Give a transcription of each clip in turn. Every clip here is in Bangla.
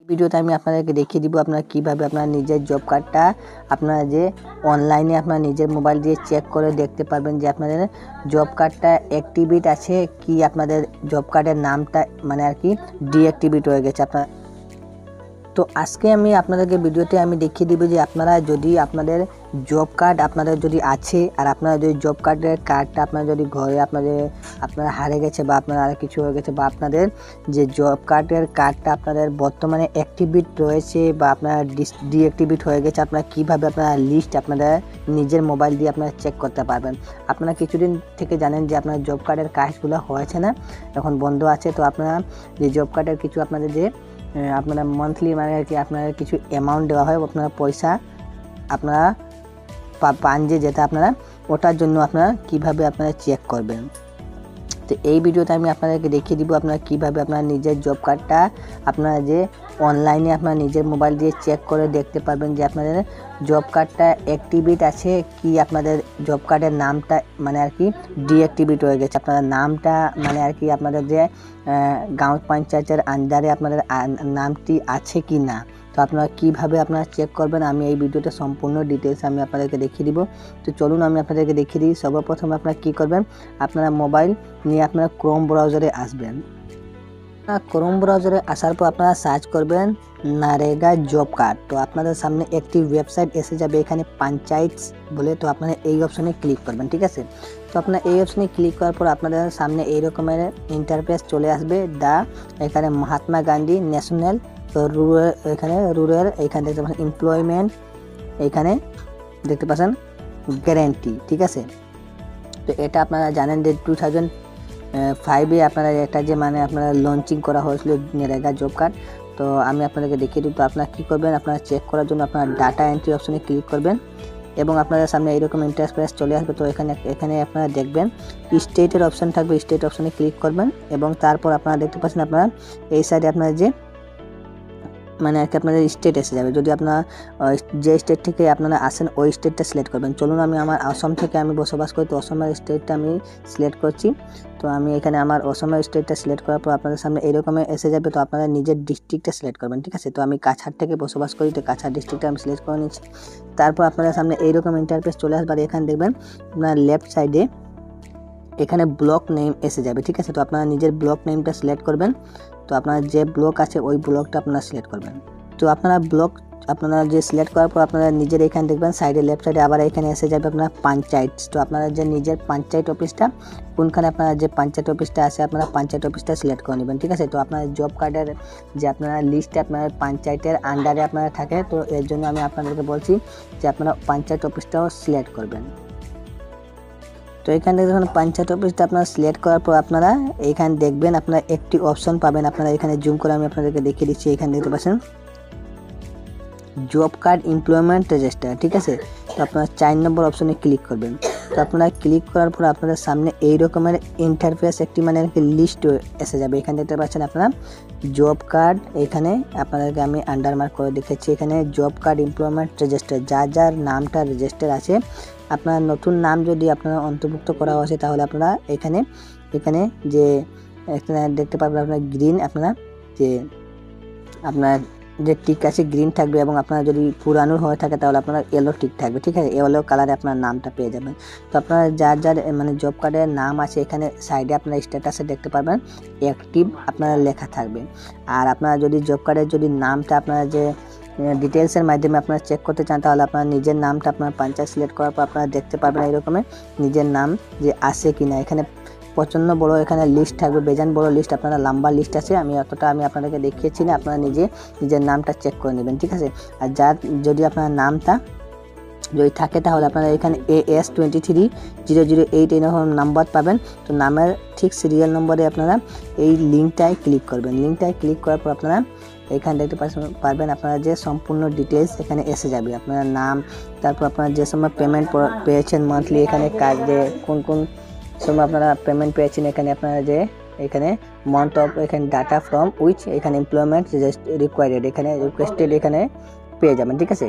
ভিডিওতে আমি আপনাদেরকে দেখিয়ে দিব আপনারা কিভাবে আপনার নিজের জব কার্ডটা আপনারা যে অনলাইনে আপনার নিজের মোবাইল দিয়ে চেক করে দেখতে পারবেন যে আপনাদের জব কার্ডটা অ্যাক্টিভেট আছে কি আপনাদের জব কার্ডের নামটা মানে আর কি ডিঅ্যাক্টিভেট হয়ে গেছে আপনার। তো আজকে আমি আপনাদেরকে ভিডিওতে আমি দেখিয়ে দিব যে আপনারা যদি আপনাদের জব কার্ড আপনাদের যদি আছে আর আপনারা যদি জব কার্ডটা আপনার যদি ঘরে আপনারা হারিয়ে গেছে বা আপনার আর কিছু হয়ে গেছে বা আপনাদের যে জব কার্ডটা আপনাদের বর্তমানে অ্যাক্টিভেট রয়েছে বা আপনার ডিঅ্যাক্টিভেট হয়ে গেছে, আপনারা কীভাবে আপনারা লিস্ট আপনাদের নিজের মোবাইল দিয়ে আপনারা চেক করতে পারবেন। আপনারা কিছুদিন থেকে জানেন যে আপনার জব কার্ডের কাজগুলো হয়েছে না, এখন বন্ধ আছে। তো আপনারা যে জব কার্ডের কিছু আপনাদের যে আপনারা মান্থলি মানে আর কি আপনারা কিছু অ্যামাউন্ট দেওয়া হয়, আপনারা পয়সা আপনারা পান যেটা আপনারা ওটার জন্য আপনারা কিভাবে আপনারা চেক করবেন। তো এই ভিডিওতে আমি আপনাদেরকে দেখিয়ে দিব আপনারা কিভাবে আপনার নিজের জব কার্ডটা আপনারা যে অনলাইনে আপনার নিজের মোবাইল দিয়ে চেক করে দেখতে পারবেন যে আপনাদের জব কার্ডটা অ্যাক্টিভেট আছে কি আপনাদের জব কার্ডের নামটা মানে আর কি ডিঅ্যাক্টিভেট হয়ে গেছে, আপনাদের নামটা মানে আর কি আপনাদের যে গাঁও পঞ্চায়েতের আন্ডারে আপনাদের নামটি আছে কি না। তো আপনারা কীভাবে আপনারা চেক করবেন আমি এই ভিডিওতে সম্পূর্ণ ডিটেলস আমি আপনাদেরকে দেখিয়ে দিব। তো চলুন আমি আপনাদেরকে দেখিয়ে দিই। সর্বপ্রথম আপনারা কী করবেন, আপনারা মোবাইল নিয়ে আপনারা ক্রোম ব্রাউজারে আসবেন। ক্রোম ব্রাউজারে আসার পর আপনারা সার্চ করবেন নারেগা জব কার্ড। তো আপনাদের সামনে একটি ওয়েবসাইট এসে যাবে এখানে পঞ্চায়েতস বলে, তো আপনারা এই অপশনে ক্লিক করবেন, ঠিক আছে। তো আপনারা এই অপশনে ক্লিক করার পর আপনাদের সামনে এই রকমের ইন্টারফেস চলে আসবে। এখানে মহাত্মা গান্ধী ন্যাশনাল রুরাল, এখানে রুরাল, এখানে দেখতে পাচ্ছেন এমপ্লয়মেন্ট, এখানে দেখতে পাচ্ছেন গ্যারেন্টি, ঠিক আছে। তো এটা আপনারা জানেন যে 2005-এ আপনারা এটা যে মানে আপনারা লঞ্চিং করা হয়েছিল নারেগা জব কার্ড। তো আমি আপনাদেরকে দেখিয়ে দিই। তো আপনারা কী করবেন, আপনারা চেক করার জন্য আপনারা ডাটা এন্ট্রি অপশনে ক্লিক করবেন এবং আপনাদের সামনে এইরকম ইন্টারফেস চলে আসবে। তো এখানে আপনারা দেখবেন স্টেটের অপশন থাকবে, স্টেট অপশনে ক্লিক করবেন এবং তারপর আপনারা দেখতে পাচ্ছেন আপনারা এই সাইডে আপনারা যে মানে আর কি আপনাদের স্টেট এসে যাবে। যদি আপনারা যে স্টেট থেকে আপনারা আসেন ওই স্টেটটা সিলেক্ট করবেন। চলুন আমি আমার অসম থেকে আমি বসবাস করি, তো অসমের স্টেটটা আমি সিলেক্ট করছি। তো আমি এখানে আমার অসমের স্টেটটা সিলেক্ট করার পর আপনাদের সামনে এইরকমের এসে যাবে। তো আপনারা নিজের ডিস্ট্রিক্টটা সিলেক্ট করবেন, ঠিক আছে। তো আমি কাছাড় থেকে বসবাস করি, তো কাছাড় ডিস্ট্রিক্টটা আমি সিলেক্ট করে নিচ্ছি। তারপর আপনাদের সামনে এইরকম ইন্টারফেস চলে আসবে। এখানে দেখবেন আপনার লেফট সাইডে এখানে ব্লক নেম এসে যাবে, ঠিক আছে। তো আপনারা নিজের ব্লক নেমটা সিলেক্ট করবেন। তো আপনার যে ব্লক আছে ওই ব্লকটা আপনারা সিলেক্ট করবেন। তো আপনারা ব্লক আপনারা যে সিলেক্ট করার পর আপনারা নিজের এখানে দেখবেন সাইডে লেফট সাইডে আবার এখানে এসে যাবে আপনার পঞ্চায়েত। তো আপনারা যে নিজের পঞ্চায়েত অফিসটা কোনখানে আপনারা যে পঞ্চায়েত অফিসটা আছে আপনারা পঞ্চায়েত অফিসটা সিলেক্ট করে নেবেন, ঠিক আছে। তো আপনার জব কার্ডের যে আপনারা লিস্টে আপনার পঞ্চায়েতের আন্ডারে আপনারা থাকে, তো এর জন্য আমি আপনাদেরকে বলছি যে আপনারা পঞ্চায়েত অফিসটাও সিলেক্ট করবেন। তো এখান থেকে যখন পঞ্চায়েত অফিসটা আপনারা সিলেক্ট করার পর আপনারা এখানে দেখবেন আপনারা একটি অপশন পাবেন। আপনারা এখানে জুম করে আমি আপনাদেরকে দেখিয়ে দিচ্ছি। এখানে দেখতে পাচ্ছেন জব কার্ড এমপ্লয়মেন্ট রেজিস্টার, ঠিক আছে। তো আপনারা 4 নম্বর অপশনে ক্লিক করবেন। তো আপনারা ক্লিক করার পর আপনাদের সামনে এই রকমের ইন্টারফেস একটি মানে লিস্ট এসে যাবে। এখানে দেখতে পাচ্ছেন আপনারা জব কার্ড, এখানে আপনাদেরকে আমি আন্ডারমার্ক করে দেখাচ্ছি। এখানে জব কার্ড এমপ্লয়মেন্ট রেজিস্টার, যার নামটা রেজিস্টার আছে আপনার নতুন নাম যদি আপনারা অন্তর্ভুক্ত করা হয়েছে তাহলে আপনারা এখানে যে এখানে দেখতে পাবেন আপনার গ্রিন, আপনারা যে আপনার যে টিক আছে গ্রিন থাকবে এবং আপনারা যদি পুরানো হয়ে থাকে তাহলে আপনার ইয়েলো টিক থাকবে, ঠিক আছে। ইয়েলো কালারে আপনার নামটা পেয়ে যাবেন। তো আপনারা যার মানে জব কার্ডের নাম আছে এখানে সাইডে আপনারা স্ট্যাটাসে দেখতে পারবেন অ্যাক্টিভ আপনারা লেখা থাকবে। আর আপনারা যদি জব কার্ডের যদি নামটা আপনারা যে ডিটেলসের মাধ্যমে আপনারা চেক করতে চান তাহলে আপনার নিজের নামটা আপনার পঞ্চায়েত সিলেক্ট করার পর আপনারা দেখতে পারবেন এইরকমের নিজের নাম যে আসে কিনা। এখানে প্রচণ্ড বড় এখানে লিস্ট থাকবে, বেজান বড় লিস্ট, আপনারা লম্বা লিস্ট আছে। আমি আমি আপনাদেরকে দেখিয়েছি না, আপনারা নিজের নামটা চেক করে নেবেন, ঠিক আছে। আর যদি আপনার নামটা যদি থাকে তাহলে আপনারা এখানে AS230008 এরকম নাম্বার পাবেন। তো নামের ঠিক সিরিয়াল নম্বরে আপনারা এই লিঙ্কটায় ক্লিক করবেন। লিঙ্কটায় ক্লিক করার পর আপনারা এখানে দেখতে পারবেন আপনারা যে সম্পূর্ণ ডিটেলস এখানে এসে যাবে। আপনার নাম, তারপর আপনারা যে সময় পেমেন্ট পেয়েছেন মান্থলি, এখানে কাজে কোন সময় আপনারা পেমেন্ট পেয়েছেন, এখানে আপনারা যে এখানে মান্থ অফ এখানে ডাটা ফ্রম উইচ এখানে এমপ্লয়মেন্ট রিকোয়ার্ড এখানে রিকোয়েস্টেড এখানে পেয়ে যাবেন, ঠিক আছে।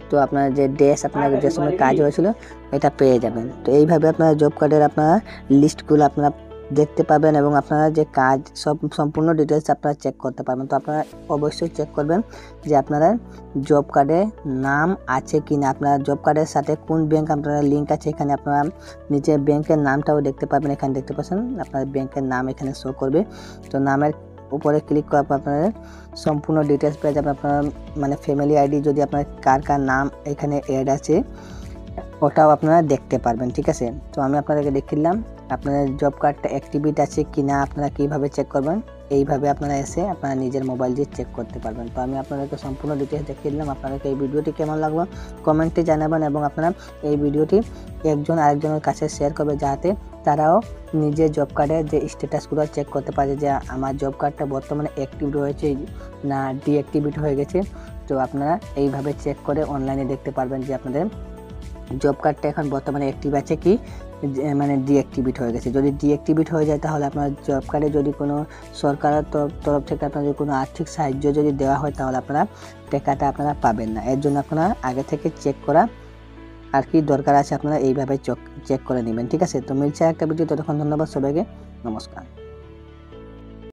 তো আপনার যে ডেস আপনার যে সময় কাজ হয়েছিল এটা পেয়ে যাবেন। তো এইভাবে আপনারা জব কার্ডের আপনারা লিস্টগুলো আপনারা দেখতে পাবেন এবং আপনারা যে কাজ সম্পূর্ণ ডিটেলস আপনারা চেক করতে পারবেন। তো আপনারা অবশ্যই চেক করবেন যে আপনারা জব কার্ডে নাম আছে কি না, আপনার জব কার্ডের সাথে কোন ব্যাংক আপনারা লিঙ্ক আছে, এখানে আপনারা নিচে ব্যাংকের নামটাও দেখতে পাবেন। এখানে দেখতে পাচ্ছেন আপনার ব্যাংকের নাম এখানে শো করবে। তো নামের উপরে ক্লিক করার পর আপনারা সম্পূর্ণ ডিটেলস পেয়ে যাবেন। আপনার মানে ফ্যামিলি আইডি যদি আপনার কার নাম এখানে অ্যাড আছে ওটাও আপনারা দেখতে পারবেন, ঠিক আছে। তো আমি আপনাদেরকে দেখিলাম আপনাদের জব কার্ডটা অ্যাক্টিভেট আছে কি না আপনারা কীভাবে চেক করবেন। এইভাবে আপনারা এসে আপনারা নিজের মোবাইল দিয়ে চেক করতে পারবেন। তো আমি আপনাদেরকে সম্পূর্ণ ডিটেলস দেখিয়ে দিলাম। আপনাদেরকে এই ভিডিওটি কেমন লাগলো কমেন্টে জানাবেন এবং আপনারা এই ভিডিওটি একজন আরেকজনের কাছে শেয়ার করবে, যাতে তারাও নিজের জব কার্ডের যে স্ট্যাটাসগুলো চেক করতে পারে যে আমার জব কার্ডটা বর্তমানে অ্যাক্টিভ রয়েছে না ডিঅ্যাক্টিভেট হয়ে গেছে। তো আপনারা এইভাবে চেক করে অনলাইনে দেখতে পারবেন যে আপনাদের জব কার্ডটা এখন বর্তমানে অ্যাক্টিভ আছে কি মানে ডিঅ্যাক্টিভেট হয়ে গেছে। যদি ডিঅ্যাক্টিভেট হয়ে যায় তাহলে আপনার জব কার্ডে যদি কোনো সরকারের তরফ থেকে আপনাদের কোনো আর্থিক সাহায্য যদি দেওয়া হয় তাহলে আপনারা টাকাটা আপনারা পাবেন না। এর জন্য আপনারা আগে থেকে চেক করা আর কি দরকার আছে, আপনারা এইভাবে চেক করে নেবেন, ঠিক আছে। তো মিলছে একটা ভিডিও, ততক্ষণ ধন্যবাদ সবাইকে, নমস্কার।